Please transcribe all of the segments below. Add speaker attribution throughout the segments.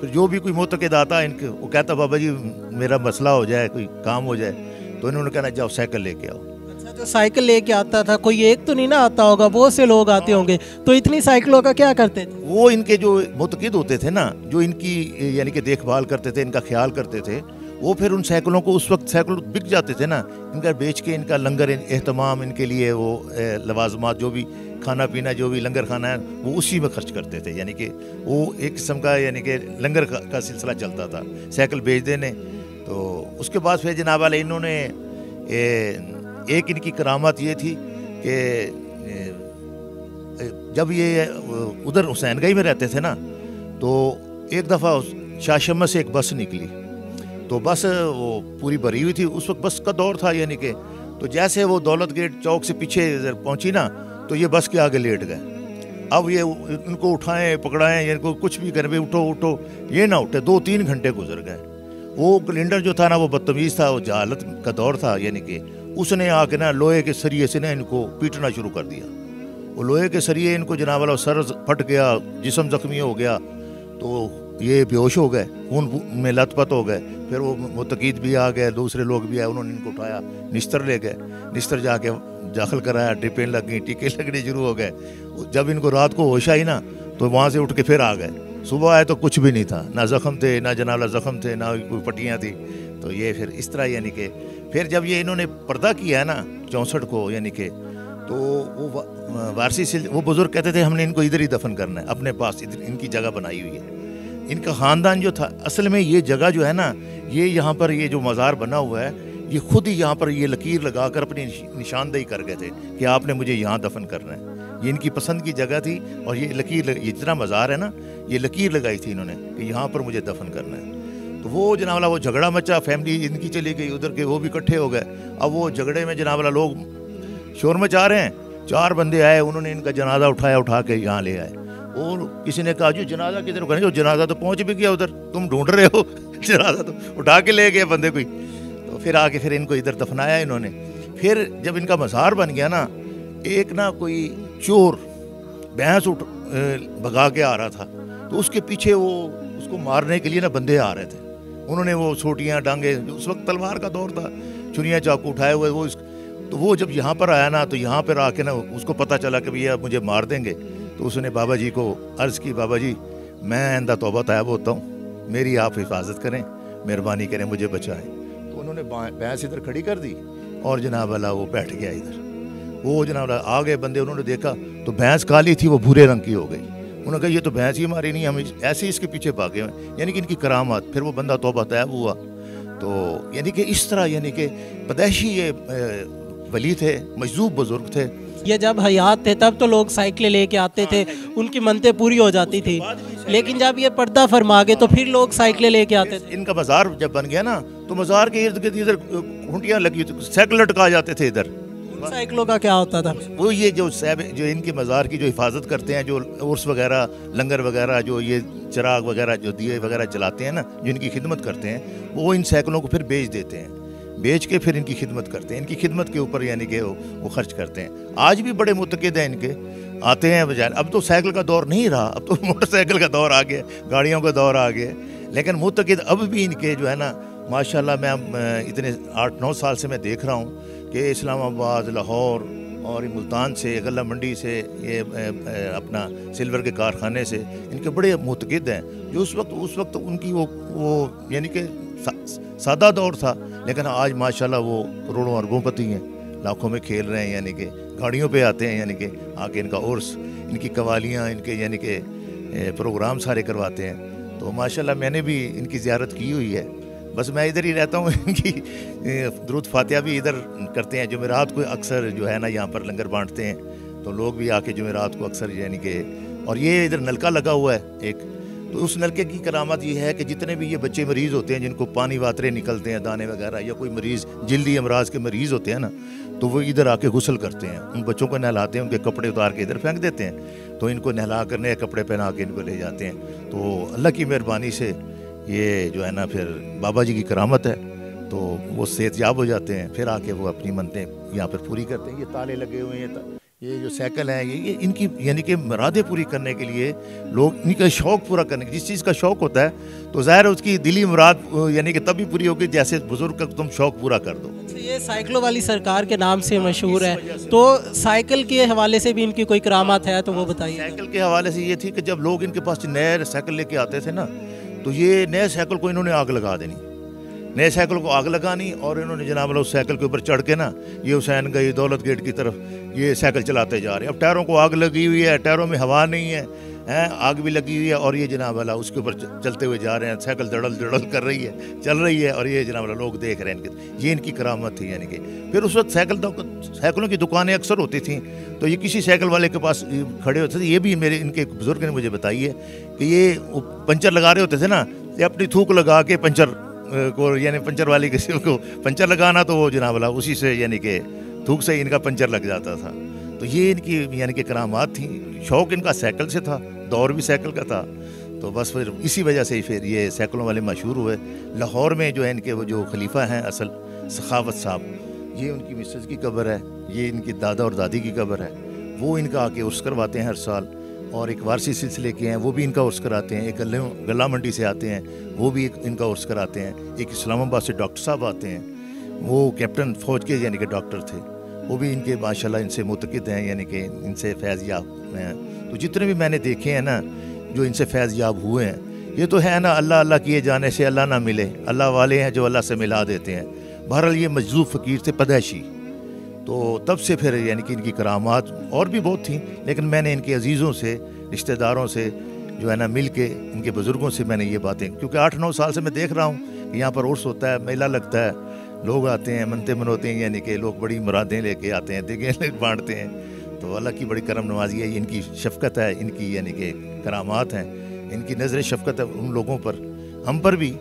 Speaker 1: پھر جو بھی کوئی معتقد آتا ان کے وہ کہتا بابا جی میرا مسئلہ ہو جائے کوئی کام ہو جائے تو انہوں نے کہنا جاؤ سائیکل لے کے آؤ.
Speaker 2: اچھا جو سائیکل لے کے آتا تھا کوئی ایک تو نہیں نا آتا ہوگا, بہت سے لوگ آتے ہوں گے, تو اتنی سائیکلوں کا کیا کرتے تھے؟
Speaker 1: وہ ان کے جو معتقد ہوتے تھے نا, جو ان کی یعنی کہ دیکھ بھال کرتے تھے, ان کا خیال کرتے تھے, وہ پھر ان سائیکلوں کو اس وقت سائیکل بک جاتے تھے نا, ان کا بیچ کے ان کا لنگر اہتمام ان کے لیے وہ لوازمات جو بھی کھانا پینا جو بھی لنگر کھانا ہے وہ اسی میں خرچ کرتے تھے. یعنی کہ وہ ایک قسم کا یعنی کہ لنگر کا سلسلہ چلتا تھا سائیکل بیچ دینے. تو اس کے بعد پھر جناب علیہ انہوں نے ایک ان کی کرامت یہ تھی کہ جب یہ ادھر حسین گنج میں رہتے تھے نا, تو ایک دفعہ شاہ شمس سے ایک بس نکلی, تو بس وہ پوری بھری ہوئی تھی, اس وقت بس کا دور تھا یعنی کہ, تو جیسے وہ دولت گیٹ چوک سے پیچھے ادھر پہنچی نا تو یہ بس کے آگے لیٹ گئے. اب یہ ان کو اٹھائیں پکڑائیں یا ان کو کچھ بھی کریں اٹھو یہ نہ اٹھے. 2-3 گھنٹے گزر گئے. وہ کلینڈر جو تھا نا وہ بدتمیز تھا, وہ جہالت کا دور تھا یعنی کہ, اس نے آ کے نا لوہے کے سریے سے نا ان کو پیٹنا شروع کر دیا. وہ لوہے کے سریے ان کو جناب والا سر پھٹ گیا, جسم زخمی ہو گیا, تو یہ بے ہوش ہو گئے, خون میں لت پت ہو گئے. پھر وہ متقید بھی آ گئے, دوسرے لوگ بھی آئے, انہوں نے ان کو اٹھایا, نشتر لے گئے, نشتر جا کے داخل کرایا, ٹرپیں لگ گئیں, ٹیکے لگنے شروع ہو گئے. جب ان کو رات کو ہوش آئی نا تو وہاں سے اٹھ کے پھر آ گئے. صبح آئے تو کچھ بھی نہیں تھا, نہ زخم تھے, نہ جناب زخم تھے, نہ کوئی پٹیاں تھیں. تو یہ پھر اس طرح یعنی کہ پھر جب یہ انہوں نے پردہ کیا ہے نا 64 کو یعنی کہ, تو وہ وارثی سے وہ بزرگ کہتے تھے ہم نے ان کو ادھر ہی دفن کرنا ہے, اپنے پاس ادھر ان کی جگہ بنائی ہوئی ہے. ان کا خاندان جو تھا اصل میں یہ جگہ جو ہے نا, یہ یہاں پر یہ جو مزار بنا ہوا ہے یہ خود ہی یہاں پر یہ لکیر لگا کر اپنی نشاندہی کر گئے تھے کہ آپ نے مجھے یہاں دفن کرنا ہے. یہ ان کی پسند کی جگہ تھی, اور یہ لکیر یہ جتنا مزار ہے نا یہ لکیر لگائی تھی انہوں نے کہ یہاں پر مجھے دفن کرنا ہے. تو وہ جناب والا وہ جھگڑا مچا, فیملی ان کی چلی گئی ادھر کے, وہ بھی اکٹھے ہو گئے. اب وہ جھگڑے میں جناب والا لوگ شور مچا رہے ہیں. 4 بندے آئے, انہوں نے ان کا جنازہ اٹھا کے یہاں لے آئے. اور کسی نے کہا جو جنازہ کدھر کریں, جو جنازہ تو پہنچ بھی گیا ادھر, تم ڈھونڈ رہے ہو, جنازہ تو اٹھا کے لے گئے بندے کوئی. تو پھر آ کے پھر ان کو ادھر دفنایا انہوں نے. پھر جب ان کا مزار بن گیا نا, ایک نا کوئی چور بھینس بھگا کے آ رہا تھا, تو اس کے پیچھے وہ اس کو مارنے کے لیے نا بندے آ رہے تھے. انہوں نے وہ سوٹیاں ڈانگے, اس وقت تلوار کا دور تھا, چھریاں چاقو اٹھائے ہوئے وہ تو وہ جب یہاں پر آیا نا, تو یہاں پر آ کے نا اس کو پتہ چلا کہ بھیا مجھے مار دیں گے. تو اس نے بابا جی کو عرض کی, بابا جی میں آئندہ توبہ طیب ہوتا ہوں, میری آپ حفاظت کریں, مہربانی کریں, مجھے بچائیں. تو انہوں نے بھینس ادھر کھڑی کر دی اور جناب اللہ وہ بیٹھ گیا ادھر. وہ جناب اللہ آ گئے بندے, انہوں نے دیکھا تو بھینس کالی تھی, وہ بھورے رنگ کی ہو گئی. انہوں نے کہا یہ تو بھینس ہی ہماری نہیں, ہم ایسے ہی اس کے پیچھے بھاگے ہوئے. یعنی کہ ان کی کرامات. پھر وہ بندہ توبہ طیب ہوا. تو یعنی کہ اس طرح یعنی کہ پیدائشی یہ ولی تھے, مجذوب بزرگ تھے.
Speaker 2: یہ جب حیات تھے تب تو لوگ سائیکلیں لے کے آتے تھے, ان کی منتیں پوری ہو جاتی تھی, لیکن جب یہ پردہ فرما گئے تو پھر لوگ سائیکلیں لے کے آتے تھے.
Speaker 1: ان کا مزار جب بن گیا نا تو مزار کے ارد گرد ادھر گھنٹیاں لگی, سائیکل لٹکا جاتے تھے ادھر.
Speaker 2: سائیکلوں کا کیا ہوتا تھا؟
Speaker 1: وہ یہ جو ان کے مزار کی جو حفاظت کرتے ہیں, جو عرس وغیرہ لنگر وغیرہ, جو یہ چراغ وغیرہ جو دیے وغیرہ جلاتے ہیں نا, جو ان کی خدمت کرتے ہیں, وہ ان سائیکلوں کو پھر بیچ دیتے ہیں, بیچ کے پھر ان کی خدمت کرتے ہیں. ان کی خدمت کے اوپر یعنی کہ وہ خرچ کرتے ہیں. آج بھی بڑے متقد ہیں ان کے, آتے ہیں بجائے. اب تو سائیکل کا دور نہیں رہا, اب تو موٹر سائیکل کا دور آ گیا, گاڑیوں کا دور آ گیا. لیکن متقد اب بھی ان کے جو ہے نا ماشاءاللہ, میں اتنے 8-9 سال سے میں دیکھ رہا ہوں کہ اسلام آباد, لاہور اور ملتان سے, غلہ منڈی سے, یہ اپنا سلور کے کارخانے سے ان کے بڑے متقد ہیں. جو اس وقت ان کی وہ یعنی کہ سادہ دور تھا, لیکن آج ماشاءاللہ وہ کروڑوں اربوں پتی ہیں, لاکھوں میں کھیل رہے ہیں. یعنی کہ گاڑیوں پہ آتے ہیں, یعنی کہ آ کے ان کا عرس, ان کی قوالیاں, ان کے یعنی کہ پروگرام سارے کرواتے ہیں. تو ماشاءاللہ میں نے بھی ان کی زیارت کی ہوئی ہے. بس میں ادھر ہی رہتا ہوں. ان کی درود فاتحہ بھی ادھر کرتے ہیں. جمعرات کو اکثر جو ہے نا یہاں پر لنگر بانٹتے ہیں, تو لوگ بھی آ کے جمعرات کو اکثر یعنی کہ, اور یہ ادھر نلکا لگا ہوا ہے ایک, تو اس نلکے کی کرامت یہ ہے کہ جتنے بھی یہ بچے مریض ہوتے ہیں, جن کو پانی واترے نکلتے ہیں, دانے وغیرہ, یا کوئی مریض جلدی امراض کے مریض ہوتے ہیں نا, تو وہ ادھر آ کے غسل کرتے ہیں. ان بچوں کو نہلاتے ہیں, ان کے کپڑے اتار کے ادھر پھینک دیتے ہیں, تو ان کو نہلا کر نئے کپڑے پہنا کے ان کو لے جاتے ہیں. تو اللہ کی مہربانی سے یہ جو ہے نا پھر بابا جی کی کرامت ہے, تو وہ صحت یاب ہو جاتے ہیں. پھر آ کے وہ اپنی منتیں یہاں پر پوری کرتے ہیں. یہ تالے لگے ہوئے ہیں, یہ جو سائیکل ہیں یہ ان کی یعنی کہ مرادیں پوری کرنے کے لیے لوگ ان کا شوق پورا کرنے جس چیز کا شوق ہوتا ہے تو ظاہر ہے اس کی دلی مراد یعنی کہ تبھی پوری ہوگی جیسے بزرگ کا تم شوق پورا کر دو.
Speaker 2: یہ سائیکلوں والی سرکار کے نام سے مشہور ہے تو سائیکل کے حوالے سے بھی ان کی کوئی کرامات ہے تو وہ بتائیے.
Speaker 1: سائیکل کے حوالے سے یہ تھی کہ جب لوگ ان کے پاس نئے سائیکل لے کے آتے تھے نا تو یہ نئے سائیکل کو انہوں نے آگ لگا دینی, نئے سائیکل کو آگ لگانی اور انہوں نے جناب اللہ اس سائیکل کے اوپر چڑھ کے نا یہ حسین گئی دولت گیٹ کی طرف یہ سائیکل چلاتے جا رہے ہیں. اب ٹائروں کو آگ لگی ہوئی ہے, ٹائروں میں ہوا نہیں ہے, آگ بھی لگی ہوئی ہے اور یہ جناب اللہ اس کے اوپر چلتے ہوئے جا رہے ہیں, سائیکل دڑل کر رہی ہے, چل رہی ہے اور یہ جناب اللہ لوگ دیکھ رہے ہیں. یہ ان کی کرامت تھی. یعنی کہ پھر اس وقت سائیکلوں کی دکانیں اکثر ہوتی تھیں تو یہ کسی سائیکل والے کے پاس کھڑے ہوتے تھے. یہ بھی میرے ان کے بزرگ نے مجھے بتائی ہے کہ یہ پنچر لگا رہے ہوتے تھے نا, یہ اپنی تھوک لگا کے پنچر کو یعنی پنچر والی کسی کو پنچر لگانا تو وہ جناب اللہ اسی سے یعنی کہ تھوک سے ان کا پنچر لگ جاتا تھا. تو یہ ان کی یعنی کہ کرامات تھیں. شوق ان کا سائیکل سے تھا, دور بھی سائیکل کا تھا. تو بس پھر اسی وجہ سے پھر یہ سائیکلوں والے مشہور ہوئے. لاہور میں جو ہے ان کے وہ جو خلیفہ ہیں اصل سخاوت صاحب, یہ ان کی مسز کی قبر ہے, یہ ان کی دادا اور دادی کی قبر ہے. وہ ان کا آ کے عرس کرواتے ہیں ہر سال. اور ایک وارثی سلسلے کے ہیں وہ بھی ان کا عرس کراتے ہیں. ایک گلا منڈی سے آتے ہیں وہ بھی ان کا عرس کراتے ہیں. ایک اسلام آباد سے ڈاکٹر صاحب آتے ہیں, وہ کیپٹن فوج کے یعنی کہ ڈاکٹر تھے, وہ بھی ان کے ماشاءاللہ ان سے معتقد ہیں یعنی کہ ان سے فیض یاب ہیں. تو جتنے بھی میں نے دیکھے ہیں نا جو ان سے فیض یاب ہوئے ہیں یہ تو ہے نا اللہ اللہ کیے جانے سے اللہ نہ ملے, اللہ والے ہیں جو اللہ سے ملا دیتے ہیں. بہرحال یہ مجذوب فقیر تھے پیدائشی, تو تب سے پھر یعنی کہ ان کی کرامات اور بھی بہت تھیں. لیکن میں نے ان کے عزیزوں سے رشتہ داروں سے جو ہے نا مل کے ان کے بزرگوں سے میں نے یہ باتیں, کیونکہ 8-9 سال سے میں دیکھ رہا ہوں کہ یہاں پر عرس ہوتا ہے, میلہ لگتا ہے, لوگ آتے ہیں منتے منوتے ہیں یعنی کہ لوگ بڑی مرادیں لے کے آتے ہیں, دیگیں بانٹتے ہیں. تو اللہ کی بڑی کرم نوازی ہے, ان کی شفقت ہے, ان کی یعنی کہ کرامات ہیں, ان کی نظر شفقت ہے ان لوگوں پر, ہم پر بھی,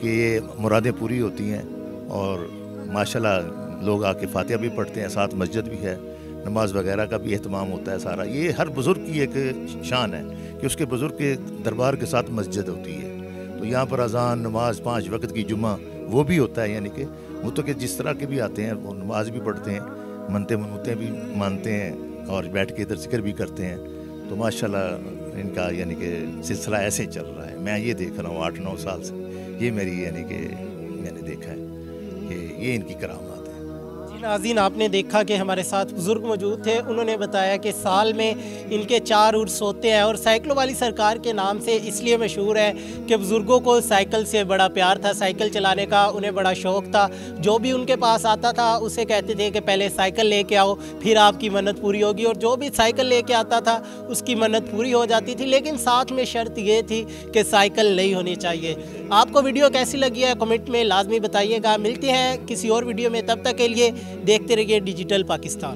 Speaker 1: کہ یہ مرادیں پوری ہوتی ہیں. اور ماشاءاللہ لوگ آ کے فاتحہ بھی پڑھتے ہیں, ساتھ مسجد بھی ہے, نماز وغیرہ کا بھی اہتمام ہوتا ہے سارا. یہ ہر بزرگ کی ایک شان ہے کہ اس کے بزرگ کے دربار کے ساتھ مسجد ہوتی ہے. تو یہاں پر اذان, نماز 5 وقت کی جمعہ وہ بھی ہوتا ہے. یعنی کہ وہ تو کہ جس طرح کے بھی آتے ہیں وہ نماز بھی پڑھتے ہیں, منتے منوتے بھی مانتے ہیں اور بیٹھ کے ادھر ذکر بھی کرتے ہیں. تو ماشاءاللہ ان کا یعنی کہ سلسلہ ایسے ہی چل رہا ہے. میں یہ دیکھ رہا ہوں 8-9 سال سے, یہ میری یعنی کہ میں نے دیکھا ہے کہ یہ ان کی کرامات.
Speaker 2: ناظرین آپ نے دیکھا کہ ہمارے ساتھ بزرگ موجود تھے, انہوں نے بتایا کہ سال میں ان کے 4 عرس ہوتے ہیں اور سائیکلوں والی سرکار کے نام سے اس لیے مشہور ہے کہ بزرگوں کو سائیکل سے بڑا پیار تھا, سائیکل چلانے کا انہیں بڑا شوق تھا. جو بھی ان کے پاس آتا تھا اسے کہتے تھے کہ پہلے سائیکل لے کے آؤ پھر آپ کی منت پوری ہوگی, اور جو بھی سائیکل لے کے آتا تھا اس کی منت پوری ہو جاتی تھی. لیکن ساتھ میں شرط یہ تھی کہ سائیکل نہیں ہونی چاہیے. آپ کو ویڈیو کیسی لگی ہے کمنٹ میں لازمی بتائیے گا. ملتے ہیں کسی اور ویڈیو میں, تب تک کے لیے دیکھتے رہیے ڈیجیٹل پاکستان.